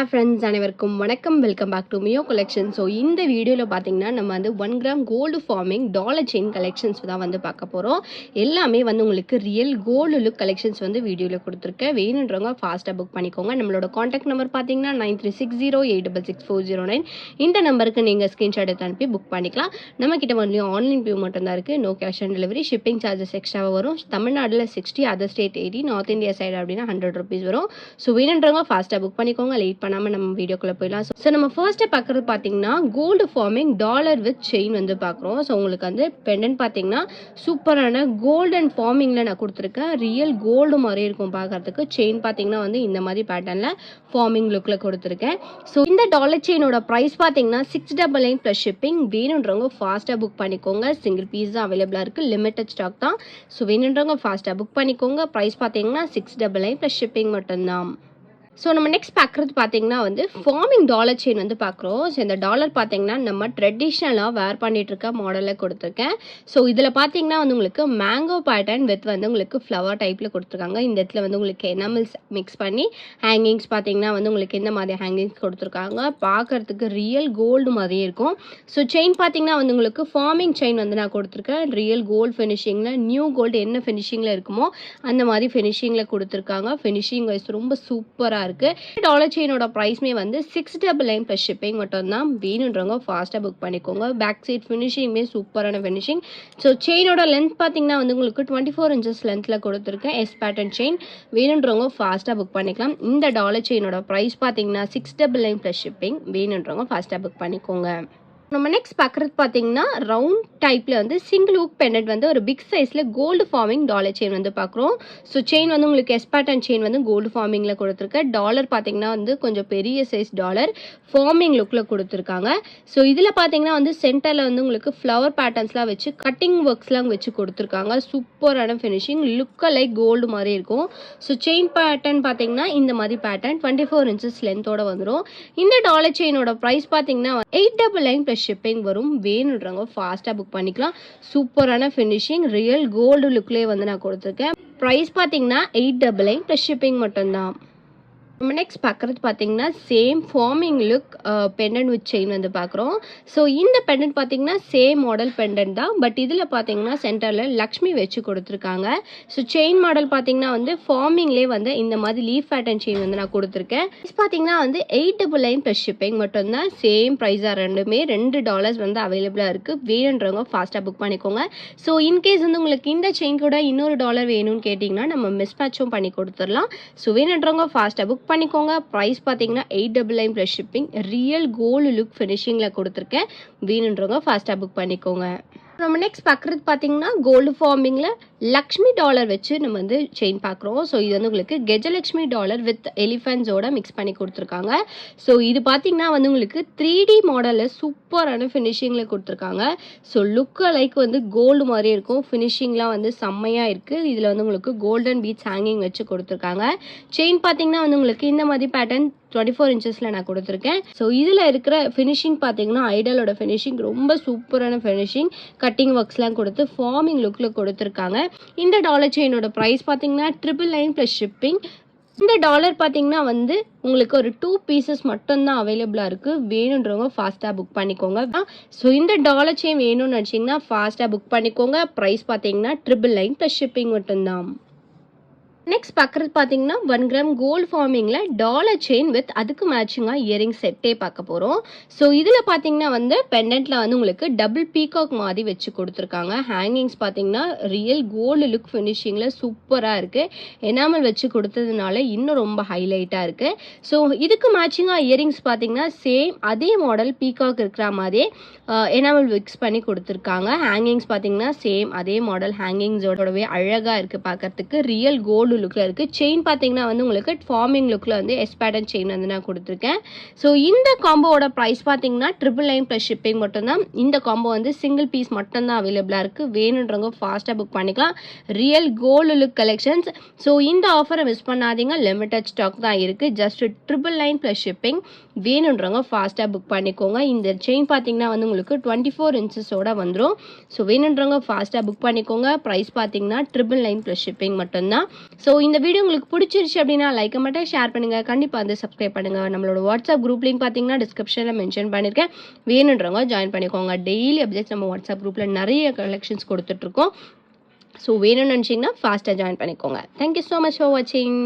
Hi friends, அனைவருக்கும் வணக்கம். Welcome back to Mio collection. So இந்த வீடியோவில் பார்த்தீங்கன்னா நம்ம வந்து 1 gram gold forming dollar chain collections தான் வந்து பார்க்க போகிறோம். எல்லாமே வந்து உங்களுக்கு ரியல் கோல்டு லுக் கலெக்ஷன்ஸ் வந்து வீடியோவில் கொடுத்துருக்கேன். வேணுன்றவங்க ஃபாஸ்ட்டாக புக் பண்ணிக்கோங்க. நம்மளோட காண்டாக்ட் நம்பர் பார்த்தீங்கன்னா 9360866409. இந்த நம்பருக்கு நீங்கள் ஸ்க்ரீன்ஷாட் எடுத்து அனுப்பி புக் பண்ணிக்கலாம். நம்மக்கிட்ட வந்து ஆன்லைன் பேமெண்ட் மட்டும் தான் இருக்குது. No cash on delivery. Shipping charges எக்ஸ்ட்ராவாக வரும். தமிழ்நாட்டில் 60, other state 80, north India side அப்படின்னா 100 rupees வரும். ஸோ வேணுன்றவங்க ஃபாஸ்ட்டாக புக் பண்ணிக்கோங்க. லேட் பண்ணாமல் நம்ம வீடியோக்குள்ளே போயிடலாம். ஸோ நம்ம ஃபர்ஸ்ட்டு பார்க்குறது பார்த்தீங்கன்னா gold forming dollar with chain வந்து பார்க்குறோம். ஸோ உங்களுக்கு வந்து பெண்டன்ட் பார்த்தீங்கன்னா சூப்பரான கோல்டன் ஃபார்மிங்கில் நான் கொடுத்துருக்கேன். ரியல் கோல்டு மாதிரி இருக்கும் பார்க்குறதுக்கு. செயின் பார்த்தீங்கன்னா வந்து இந்த மாதிரி பேட்டர்னில் ஃபார்மிங் லுக்கில் கொடுத்துருக்கேன். ஸோ இந்த டாலர் செயினோட ப்ரைஸ் பார்த்தீங்கன்னா 699 ப்ளஸ் ஷிப்பிங். வேணுன்றவங்க ஃபாஸ்ட்டாக புக் பண்ணிக்கோங்க. சிங்கிள் பீஸ் தான் அவைலபிளாக இருக்குது. லிமிட்டட் ஸ்டாக் தான். ஸோ வேணுன்றவங்க ஃபாஸ்ட்டாக புக் பண்ணிக்கோங்க. ப்ரைஸ் பார்த்தீங்கன்னா 699 ப்ளஸ் ஷிப்பிங் மட்டும்தான். ஸோ நம்ம நெக்ஸ்ட் பார்க்குறது பார்த்தீங்கன்னா வந்து ஃபார்மிங் டாலர் செயின் வந்து பார்க்குறோம். ஸோ இந்த டாலர் பார்த்தீங்கன்னா நம்ம ட்ரெடிஷ்னலாக வேர் பண்ணிட்டு இருக்க மாடலில் கொடுத்துருக்கேன். ஸோ இதில் பார்த்தீங்கன்னா வந்து உங்களுக்கு மேங்கோ பேட்டர்ன் வித் வந்து உங்களுக்கு ஃப்ளவர் டைப்பில் கொடுத்துருக்காங்க. இந்த இடத்துல வந்து உங்களுக்கு எனாமல்ஸ் மிக்ஸ் பண்ணி ஹேங்கிங்ஸ் பார்த்தீங்கன்னா வந்து உங்களுக்கு இந்த மாதிரி ஹேங்கிங்ஸ் கொடுத்துருக்காங்க. பார்க்குறதுக்கு ரியல் கோல்டு மாதிரியே இருக்கும். ஸோ செயின் பார்த்தீங்கன்னா வந்து உங்களுக்கு ஃபார்மிங் செயின் வந்து நான் கொடுத்துருக்கேன். ரியல் கோல்டு ஃபினிஷிங்கில் நியூ கோல்டு என்ன ஃபினிஷிங்கில் இருக்குமோ அந்த மாதிரி ஃபினிஷிங்கில் கொடுத்துருக்காங்க. ஃபினிஷிங் வைஸ் ரொம்ப சூப்பராக இருக்கு. டாலர் செயினோட பிரைஸ்மே வந்து 699 ப்ளஸ் ஷிப்பிங் மட்டும் தான். வேணுன்றவங்க ஃபாஸ்ட்டாக புக் பண்ணிக்கோங்க. பேக் சைட் ஃபினிஷிங்குமே சூப்பரான ஃபினிஷிங். ஸோ செயினோட லென்த் பார்த்தீங்கன்னா வந்து உங்களுக்கு 24 inches லென்த்தில் கொடுத்துருக்கேன். S pattern chain. வேணுன்றவங்க ஃபாஸ்ட்டாக புக் பண்ணிக்கலாம். இந்த டாலர் செயினோட ப்ரைஸ் பார்த்தீங்கன்னா 699 ப்ளஸ் ஷிப்பிங். வேணுன்றவங்க ஃபாஸ்ட்டாக புக் பண்ணிக்கோங்க. நம்ம நெக்ஸ்ட் பார்க்குறது பார்த்தீங்கன்னா ரவுண்ட் டைப்பில் வந்து சிங்கிள் ஹூக் பெண்டன்ட் வந்து ஒரு பிக் சைஸில் கோல்டு ஃபார்மிங் டாலர் செயின் வந்து பார்க்குறோம். ஸோ செயின் வந்து உங்களுக்கு எஸ் பேட்டர்ன் செயின் வந்து கோல்டு ஃபார்மிங்கில் கொடுத்துருக்க. டாலர் பார்த்தீங்கன்னா வந்து கொஞ்சம் பெரிய சைஸ் டாலர் ஃபார்மிங் லுக்கில் கொடுத்துருக்காங்க. ஸோ இதில் பார்த்தீங்கன்னா வந்து சென்டரில் வந்து உங்களுக்கு ஃப்ளவர் பேட்டர்ன்ஸ்லாம் வச்சு கட்டிங் ஒர்க்ஸ்லாம் வச்சு கொடுத்துருக்காங்க. சூப்பரான ஃபினிஷிங். லுக்க லைக் கோல்டு மாதிரி இருக்கும். ஸோ செயின் பேட்டர்ன் பார்த்தீங்கன்னா இந்த மாதிரி பேட்டர்ன் 24 inches லென்த்தோட வந்துடும். இந்த டாலர் செயினோட ப்ரைஸ் பார்த்தீங்கன்னா 899 ப்ளஸ் ஷிப்பிங் வரும். வேணுன்றவங்க ஃபாஸ்ட்டாக புக் பண்ணிக்கலாம். சூப்பரான ஃபினிஷிங். ரியல் கோல்டு லுக்லேயே வந்து நான் கொடுத்துருக்கேன். ப்ரைஸ் பார்த்தீங்கன்னா 899 ப்ளஸ் ஷிப்பிங் மட்டும்தான். நம்ம நெக்ஸ்ட் பார்க்குறது பார்த்தீங்கன்னா same forming look pendant with chain வந்து பார்க்குறோம். ஸோ இந்த பெண்டன்ட் பார்த்தீங்கன்னா சேம் மாடல் பெண்டன்ட் தான். பட் இதில் பார்த்தீங்கன்னா சென்டரில் லக்ஷ்மி வச்சு கொடுத்துருக்காங்க. ஸோ செயின் மாடல் பார்த்தீங்கன்னா வந்து ஃபார்மிங்லேயே வந்து இந்த மாதிரி லீஃப் பேட்டர்ன் செயின் வந்து நான் கொடுத்துருக்கேன். ப்ரைஸ் பார்த்தீங்கன்னா வந்து 899 ப்ளஸ் ஷிப்பிங் மட்டும்தான். சேம் ப்ரைஸாக ரெண்டுமே $2 வந்து அவைலபிளாக இருக்குது. வேணுன்றவங்க ஃபாஸ்ட்டாக புக் பண்ணிக்கோங்க. ஸோ இன்கேஸ் வந்து உங்களுக்கு இந்த செயின் கூட இன்னொரு டாலர் வேணும்னு கேட்டிங்கன்னா நம்ம மிஸ் மேட்சும் பண்ணி கொடுத்துடலாம். ஸோ வேணுன்றவங்க ஃபாஸ்ட்டாக புக் பண்ணிக்கோங்க. ப்ரைஸ் பார்த்தீங்கன்னா 899 plus shipping. Real gold look ஃபினிஷிங்கில் கொடுத்துருக்கேன். வேணுன்றவங்க ஃபாஸ்ட்டாக புக் பண்ணிக்கோங்க. நம்ம நெக்ஸ்ட் பார்க்குறது பார்த்தீங்கன்னா கோல்டு ஃபார்மிங்கில் லக்ஷ்மி டாலர் வச்சு நம்ம வந்து செயின் பார்க்குறோம். ஸோ இது வந்து உங்களுக்கு கஜலக்ஷ்மி டாலர் வித் எலிஃபென்ட்ஸோட மிக்ஸ் பண்ணி கொடுத்துருக்காங்க. ஸோ இது பார்த்தீங்கன்னா வந்து உங்களுக்கு 3D மாடலில் சூப்பரான ஃபினிஷிங்கில் கொடுத்துருக்காங்க. ஸோ லுக்கு லைக் வந்து கோல்டு மாதிரி இருக்கும். ஃபினிஷிங்லாம் வந்து செம்மையாக இருக்குது. இதில் வந்து உங்களுக்கு கோல்டன் பீட்ஸ் ஹேங்கிங் வச்சு கொடுத்துருக்காங்க. செயின் பார்த்தீங்கன்னா வந்து உங்களுக்கு இந்த மாதிரி பேட்டர்ன் 24 inches நான் கொடுத்துருக்கேன். ஸோ இதில் இருக்கிற ஃபினிஷிங் பார்த்தீங்கன்னா ஐடலோட ஃபினிஷிங் ரொம்ப சூப்பரான ஃபினிஷிங். கட்டிங் ஒர்க்ஸ்லாம் கொடுத்து ஃபார்மிங் லுக்கில் கொடுத்துருக்காங்க. இந்த டாலர் செயினோட ப்ரைஸ் பார்த்தீங்கன்னா 999 ப்ளஸ் ஷிப்பிங். இந்த டாலர் பார்த்தீங்கன்னா வந்து உங்களுக்கு ஒரு 2 pieces மட்டும்தான் அவைலபிளாக இருக்குது. வேணுன்றவங்க ஃபாஸ்ட்டாக புக் பண்ணிக்கோங்க. ஸோ இந்த டாலர் செயின் வேணும்னு நினச்சிங்கன்னா ஃபாஸ்ட்டாக புக் பண்ணிக்கோங்க. ப்ரைஸ் பார்த்தீங்கன்னா 999 ப்ளஸ் ஷிப்பிங் மட்டும்தான். நெக்ஸ்ட் பார்க்குறது பார்த்தீங்கன்னா 1 கிராம் கோல்டு ஃபார்மிங்கில் டாலர் செயின் வித் அதுக்கு மேட்சிங்காக இயரிங் செட்டே பார்க்க போகிறோம். ஸோ இதில் பார்த்தீங்கன்னா வந்து பெண்டன்ட்டில் வந்து உங்களுக்கு டபுள் பீகாக் மாதிரி வச்சு கொடுத்துருக்காங்க. ஹேங்கிங்ஸ் பார்த்தீங்கன்னா ரியல் கோல்டு லுக் ஃபினிஷிங்கில் சூப்பராக இருக்குது. எனாமல் வச்சு கொடுத்ததுனால இன்னும் ரொம்ப ஹைலைட்டாக இருக்குது. ஸோ இதுக்கு மேட்சிங்காக இயரிங்ஸ் பார்த்தீங்கன்னா சேம் அதே மாடல் பீகாக் இருக்கிற மாதிரியே எனாமல் மிக்ஸ் பண்ணி கொடுத்துருக்காங்க. ஹேங்கிங்ஸ் பார்த்தீங்கன்னா சேம் அதே மாடல் ஹேங்கிங்ஸோடவே அழகாக இருக்குது பார்க்கறதுக்கு. ரியல் கோல்டு லுக்கில் இருக்குது. செயின் பார்த்தீங்கன்னா வந்து உங்களுக்கு ஃபார்மிங் லுக்கில் வந்து எஸ் பேட்டர்ன் செயின் வந்து நான் கொடுத்துருக்கேன். ஸோ இந்த காம்போவோட ப்ரைஸ் பார்த்தீங்கன்னா 999 ப்ளஸ் ஷிப்பிங் மட்டும்தான். இந்த காம்போ வந்து சிங்கிள் பீஸ் மட்டும்தான் அவைலபிளாக இருக்குது. வேணுன்றவங்க ஃபாஸ்ட்டாக புக் பண்ணிக்கலாம். Real gold look collections. So இந்த ஆஃபரை மிஸ் பண்ணாதீங்க. லிமிட்டட் ஸ்டாக் தான் இருக்குது. Just 999 plus shipping. வேணுன்றவங்க ஃபாஸ்ட்டாக புக் பண்ணிக்கோங்க. இந்த செயின் பார்த்தீங்கன்னா வந்து உங்களுக்கு 24 inches வந்துடும். ஸோ வேணுன்றவங்க ஃபாஸ்ட்டாக புக் பண்ணிக்கோங்க. ப்ரைஸ் பார்த்தீங்கன்னா 999 ப்ளஸ் ஷிப்பிங் மட்டும்தான். ஸோ இந்த வீடியோ உங்களுக்கு பிடிச்சிருச்சு அப்படின்னா லைக் மட்டும் ஷேர் பண்ணுங்கள், கண்டிப்பாக வந்து சப்ஸ்கிரைப் பண்ணுங்கள். நம்மளோட வாட்ஸ்அப் குரூப் லிங்க் பார்த்தீங்கன்னா டிஸ்கிரிப்ஷனில் மென்ஷன் பண்ணியிருக்கேன், வேணுன்றவங்க ஜாயின் பண்ணிக்கோங்க. டெய்லி அப்டேட்ஸ் நம்ம வாட்ஸ்அப் குரூப்பில் நிறைய கலெக்ஷன்ஸ் கொடுத்துட்ருக்கோம். ஸோ வேணும்னு நினச்சிங்கன்னா ஃபாஸ்ட்டாக ஜாயின் பண்ணிக்கோங்க. தேங்க்யூ ஸோ மச் ஃபார் வாட்சிங்.